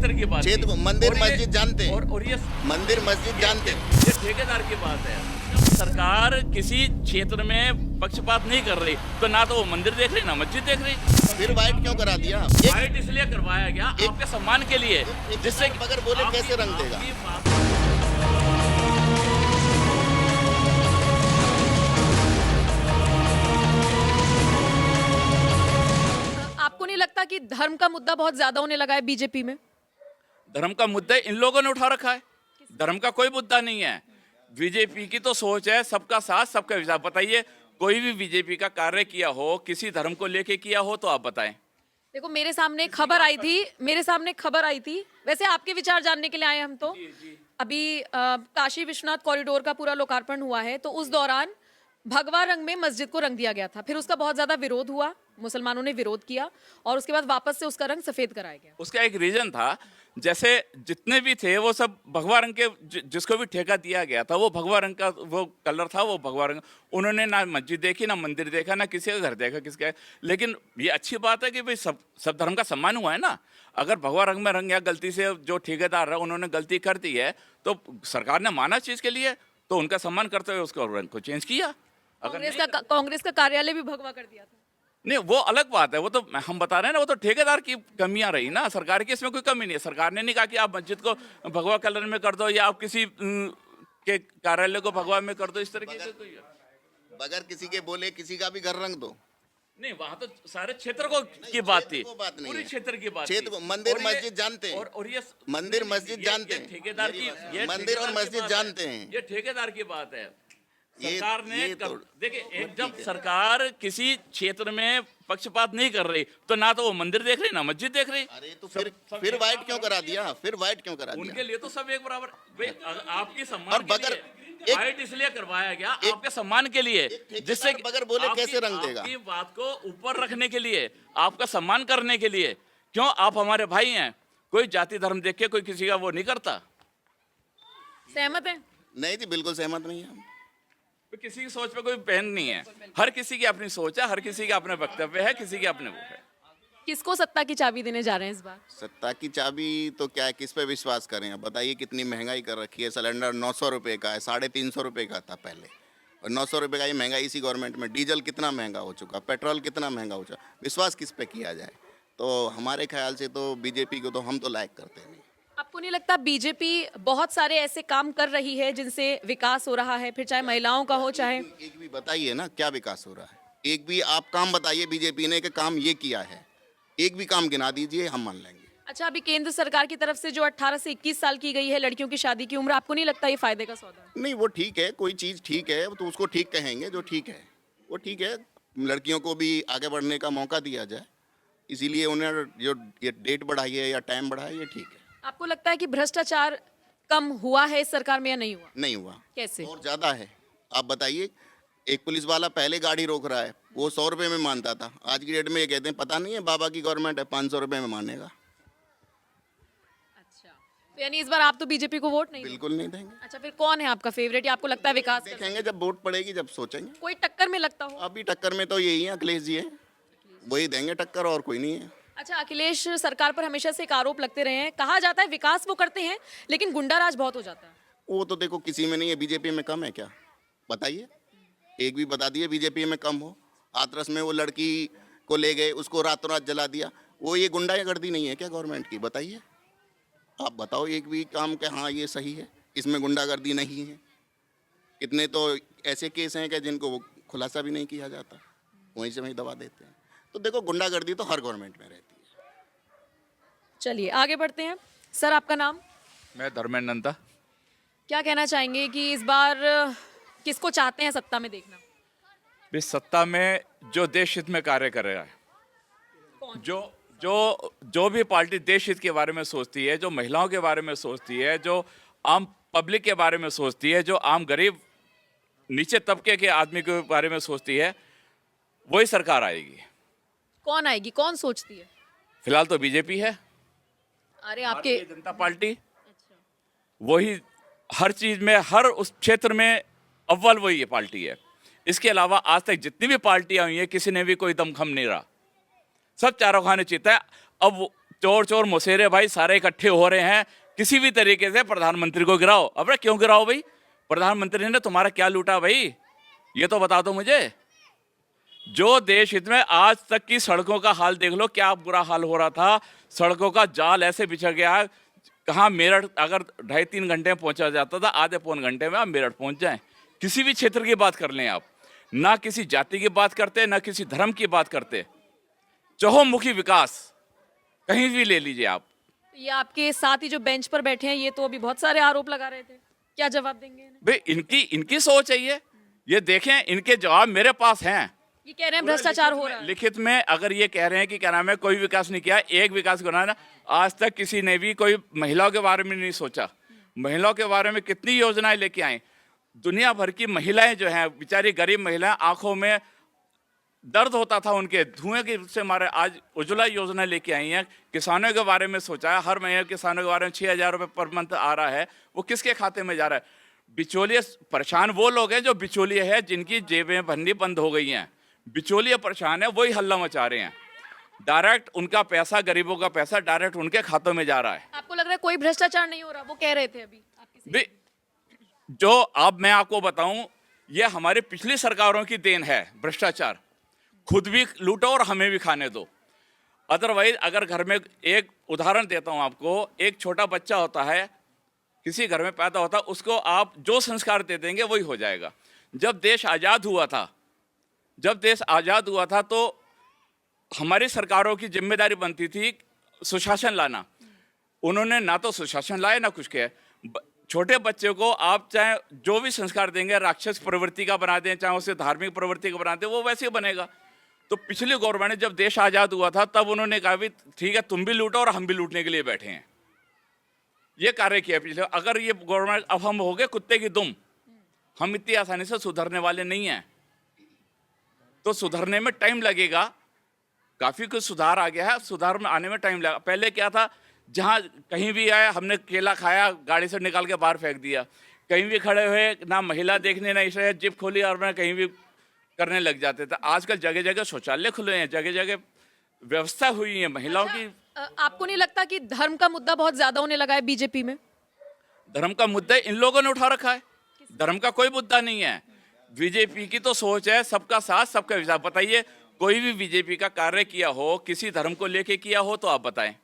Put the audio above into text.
क्षेत्र की बात क्षेत्र की। मंदिर और ये- मस्जिद जानते हैं, और ये मंदिर मस्जिद जानते हैं। ये ठेकेदार की बात है। सरकार किसी क्षेत्र में पक्षपात नहीं कर रही, तो ना तो वो मंदिर देख रही ना मस्जिद देख रही। फिर वाइट क्यों करा दिया? वाइट इसलिए करवाया गया आपके सम्मान के लिए, जिससे बगैर बोले कैसे रंग देगा? आपकी बात- आपको नहीं लगता कि धर्म का मुद्दा बहुत ज्यादा होने लगा है बीजेपी में? धर्म का मुद्दा इन लोगों ने उठा रखा है, धर्म का कोई मुद्दा नहीं है। बीजेपी की तो सोच है सबका साथ सबका विकास। बताइए कोई भी बीजेपी का कार्य किया हो, किसी धर्म को लेके किया हो, तो आप बताएं। देखो मेरे सामने एक खबर आई थी, वैसे आपके विचार जानने के लिए आए हम तो। अभी काशी विश्वनाथ कॉरिडोर का पूरा लोकार्पण हुआ है, तो उस दौरान भगवा रंग में मस्जिद को रंग दिया गया था। फिर उसका बहुत ज्यादा विरोध हुआ, मुसलमानों ने विरोध किया और उसके बाद वापस से उसका रंग सफेद कराया गया। उसका एक रीजन था, जैसे जितने भी थे वो सब भगवा रंग के, जिसको भी ठेका दिया गया था वो भगवा रंग का वो कलर था, वो भगवा रंग। उन्होंने ना मस्जिद देखी, ना मंदिर देखा, ना किसी का घर देखा किसका। लेकिन ये अच्छी बात है कि भाई सब धर्म का सम्मान हुआ है ना। अगर भगवा रंग में रंग या गलती से जो ठेकेदार है उन्होंने गलती कर दी है, तो सरकार ने माना चीज के लिए, तो उनका सम्मान करते हुए उसको रंग को चेंज किया। कांग्रेस का कार्यालय भी भगवा कर दिया था। नहीं, वो अलग बात है, वो तो हम बता रहे हैं ना, वो तो ठेकेदार की कमियां रही ना। सरकार की इसमें कोई कमी नहीं है। सरकार ने नहीं कहा कि आप मस्जिद को भगवा कलर में कर दो या आप किसी के कार्यालय को भगवा में कर दो, इस तरीके से कोई बगैर किसी के बोले किसी का भी घर रंग दो। नहीं। वहां तो सारे क्षेत्र को की बात थी, बात नहीं पूरे है। क्षेत्र की बात क्षेत्र थी। मंदिर और ये- मस्जिद जानते हैं, और ये मंदिर मस्जिद जानते हैं। ठेकेदार की मंदिर और मस्जिद जानते हैं। ये ठेकेदार की बात है। ये- सरकार ने ये तो- देखिए, एक जब सरकार किसी क्षेत्र में पक्षपात नहीं कर रही, तो ना तो वो मंदिर देख रही ना मस्जिद देख रही। अरे तो फिर वाइट क्यों करा दिया? फिर वाइट क्यों करा उनके दिया? लिए तो सब एक बराबर। भाई आपकी सम्मान और के बगैर लिए वाइट इसलिए करवाया गया आपके सम्मान के लिए, जिससे बगैर बोले कैसे रंग देगा? आपकी बात को ऊपर रखने के लिए, आपका सम्मान करने के लिए। क्यों? आप हमारे भाई हैं। कोई जाति धर्म देख के कोई किसी का वो नहीं करता। सहमत है? नहीं जी, बिल्कुल सहमत नहीं है। तो किसी की सोच पे कोई बैन नहीं है। हर किसी की अपनी सोच है, हर किसी का अपना वक्तव्य है, किसी के अपने वो है। किसको सत्ता की चाबी देने जा रहे हैं इस बार? सत्ता की चाबी तो क्या है, किस पे विश्वास करें? अब बताइए, कितनी महंगाई कर रखी है। सिलेंडर 900 रुपये का है, 350 रुपये का था पहले, और 900 रुपये का ये महंगाई इसी गवर्नमेंट में। डीजल कितना महंगा हो चुका, पेट्रोल कितना महंगा हो चुका। विश्वास किस पे किया जाए? तो हमारे ख्याल से तो बीजेपी को तो हम तो लायक करते नहीं। आपको नहीं लगता बीजेपी बहुत सारे ऐसे काम कर रही है जिनसे विकास हो रहा है, फिर चाहे महिलाओं का हो चाहे? एक भी बताइए ना, क्या विकास हो रहा है? एक भी आप काम बताइए बीजेपी ने कि काम ये किया है। एक भी काम गिना दीजिए, हम मान लेंगे। अच्छा, अभी केंद्र सरकार की तरफ से जो 18 से 21 साल की गई है लड़कियों की शादी की उम्र, आपको नहीं लगता ये फायदे का सौदा है? नहीं, वो ठीक है, कोई चीज़ ठीक है तो उसको ठीक कहेंगे। जो ठीक है वो ठीक है। लड़कियों को भी आगे बढ़ने का मौका दिया जाए, इसीलिए उन्हें जो ये डेट बढ़ाई है या टाइम बढ़ाया, ये ठीक है। आपको लगता है कि भ्रष्टाचार कम हुआ है इस सरकार में या नहीं हुआ? नहीं हुआ। कैसे? और ज़्यादा है। आप बताइए, एक पुलिस वाला पहले गाड़ी रोक रहा है, वो 100 रुपये में मानता था। आज की डेट में ये कहते हैं पता नहीं है, बाबा की गवर्नमेंट है, 500 रुपये में मानेगा। अच्छा, तो यानी इस बार आप तो बीजेपी को वोट नहीं देंगे? बिल्कुल नहीं देंगे। अच्छा, फिर कौन है आपका फेवरेट या आपको लगता है विकास कर... देखेंगे जब वोट पड़ेगी, जब सोचेंगे। कोई टक्कर में लगता हो? अभी टक्कर में तो यही है, अखिलेश जी है, वही देंगे टक्कर, और कोई नहीं है। अच्छा, अखिलेश सरकार पर हमेशा से एक आरोप लगते रहे हैं, कहा जाता है विकास वो करते हैं लेकिन गुंडा राज बहुत हो जाता है। वो तो देखो किसी में नहीं है। बीजेपी में कम है क्या? बताइए, एक भी बता दिए बीजेपी में कम हो। हाथरस में वो लड़की को ले गए, उसको रातों रात जला दिया। वो ये गुंडागर्दी नहीं है क्या गवर्नमेंट की? बताइए, आप बताओ एक भी काम के हाँ ये सही है, इसमें गुंडागर्दी नहीं है। कितने तो ऐसे केस हैं कि जिनको वो खुलासा भी नहीं किया जाता, वहीं से वहीं दबा देते हैं। तो देखो, गुंडागर्दी तो हर गवर्नमेंट में रहती है। चलिए आगे बढ़ते हैं। सर, आपका नाम? मैं धर्मेंद्र नंदा। क्या कहना चाहेंगे कि इस बार किसको चाहते हैं सत्ता में देखना? इस सत्ता में जो देश हित में कार्य कर रहा है, जो भी पार्टी देश हित के बारे में सोचती है, जो महिलाओं के बारे में सोचती है, जो आम पब्लिक के बारे में सोचती है, जो आम गरीब नीचे तबके के आदमी के बारे में सोचती है, वही सरकार आएगी। कौन आएगी? कौन सोचती है? फिलहाल तो बीजेपी है, अरे आपके भारतीय जनता पार्टी। वही हर चीज में, हर उस क्षेत्र में अव्वल वही ये पार्टी है। इसके अलावा आज तक जितनी भी पार्टियां हुई हैं, किसी ने भी कोई दमखम नहीं रहा। सब चारों खाने चीता है। अब चोर चोर मुसेरे भाई सारे इकट्ठे हो रहे हैं, किसी भी तरीके से प्रधानमंत्री को गिराओ। अब क्यों गिराओ भाई? प्रधानमंत्री ने तुम्हारा क्या लूटा भाई, ये तो बता दो मुझे। जो देश हित में आज तक की सड़कों का हाल देख लो, क्या बुरा हाल हो रहा था। सड़कों का जाल ऐसे बिछड़ गया है, कहाँ मेरठ अगर 2.5-3 घंटे में पहुंचा जाता था, आधे पौन घंटे में आप मेरठ पहुंच जाएं। किसी भी क्षेत्र की बात कर लें आप, ना किसी जाति की बात करते, ना किसी धर्म की बात करते। चहुमुखी विकास कहीं भी ले लीजिए आप। ये आपके साथ ही जो बेंच पर बैठे हैं, ये तो अभी बहुत सारे आरोप लगा रहे थे, क्या जवाब देंगे इन्हें? भाई इनकी सोच है ये देखें, इनके जवाब मेरे पास हैं। ये कह रहे हैं भ्रष्टाचार हो रहा है। लिखित में अगर ये कह रहे हैं कि क्या नाम है, कोई विकास नहीं किया, एक विकास कराना, आज तक किसी ने भी कोई महिलाओं के बारे में नहीं सोचा। महिलाओं के बारे में कितनी योजनाएं लेके आए। दुनिया भर की महिलाएं जो हैं, बेचारी गरीब महिलाएं, आंखों में दर्द होता था उनके, धुएं के से मारे आज उज्ज्वला योजना लेके आई हैं। किसानों के बारे में सोचा है, हर महीने किसानों के बारे में 6,000 रुपये पर मंथ आ रहा है, वो किसके खाते में जा रहा है? बिचौलिए परेशान वो लोग हैं जो बिचौलिए हैं, जिनकी जेबें भरनी बंद हो गई हैं। बिचौलिए परेशान है, वही हल्ला मचा रहे हैं। डायरेक्ट उनका पैसा, गरीबों का पैसा डायरेक्ट उनके खातों में जा रहा है। आपको लग रहा है कोई भ्रष्टाचार नहीं हो रहा? वो कह रहे थे अभी आपके से। जो अब मैं आपको बताऊं, ये हमारी पिछली सरकारों की देन है भ्रष्टाचार। खुद भी लूटो और हमें भी खाने दो। अदरवाइज अगर घर में, एक उदाहरण देता हूं आपको, एक छोटा बच्चा होता है, किसी घर में पैदा होता है, उसको आप जो संस्कार दे देंगे वही हो जाएगा। जब देश आज़ाद हुआ था तो हमारी सरकारों की जिम्मेदारी बनती थी सुशासन लाना। उन्होंने ना तो सुशासन लाया ना कुछ किया। छोटे बच्चे को आप चाहे जो भी संस्कार देंगे, राक्षस प्रवृत्ति का बना दें, चाहे उसे धार्मिक प्रवृत्ति का बना दें, वो वैसे ही बनेगा। तो पिछली गवर्नमेंट ने जब देश आज़ाद हुआ था, तब उन्होंने कहा भी ठीक है, तुम भी लूटो और हम भी लूटने के लिए बैठे हैं। ये कार्य किया पिछले। अगर ये गवर्नमेंट, अब हम हो गए कुत्ते की दुम, हम इतनी आसानी से सुधरने वाले नहीं हैं। तो सुधरने में टाइम लगेगा। काफ़ी कुछ सुधार आ गया है, सुधार में आने में टाइम लगा। पहले क्या था, जहाँ कहीं भी आया हमने केला खाया, गाड़ी से निकाल के बाहर फेंक दिया। कहीं भी खड़े हुए, ना महिला देखने, ना इसे जिप खोली और मैं कहीं भी करने लग जाते थे। आजकल जगह जगह शौचालय खुले हैं, जगह जगह व्यवस्था हुई है महिलाओं की। आपको नहीं लगता कि धर्म का मुद्दा बहुत ज्यादा होने लगा है बीजेपी में? धर्म का मुद्दा इन लोगों ने उठा रखा है, धर्म का कोई मुद्दा नहीं है। बीजेपी की तो सोच है सबका साथ सबका विकास। बताइए कोई भी बीजेपी का कार्य किया हो, किसी धर्म को लेके किया हो तो आप बताएं।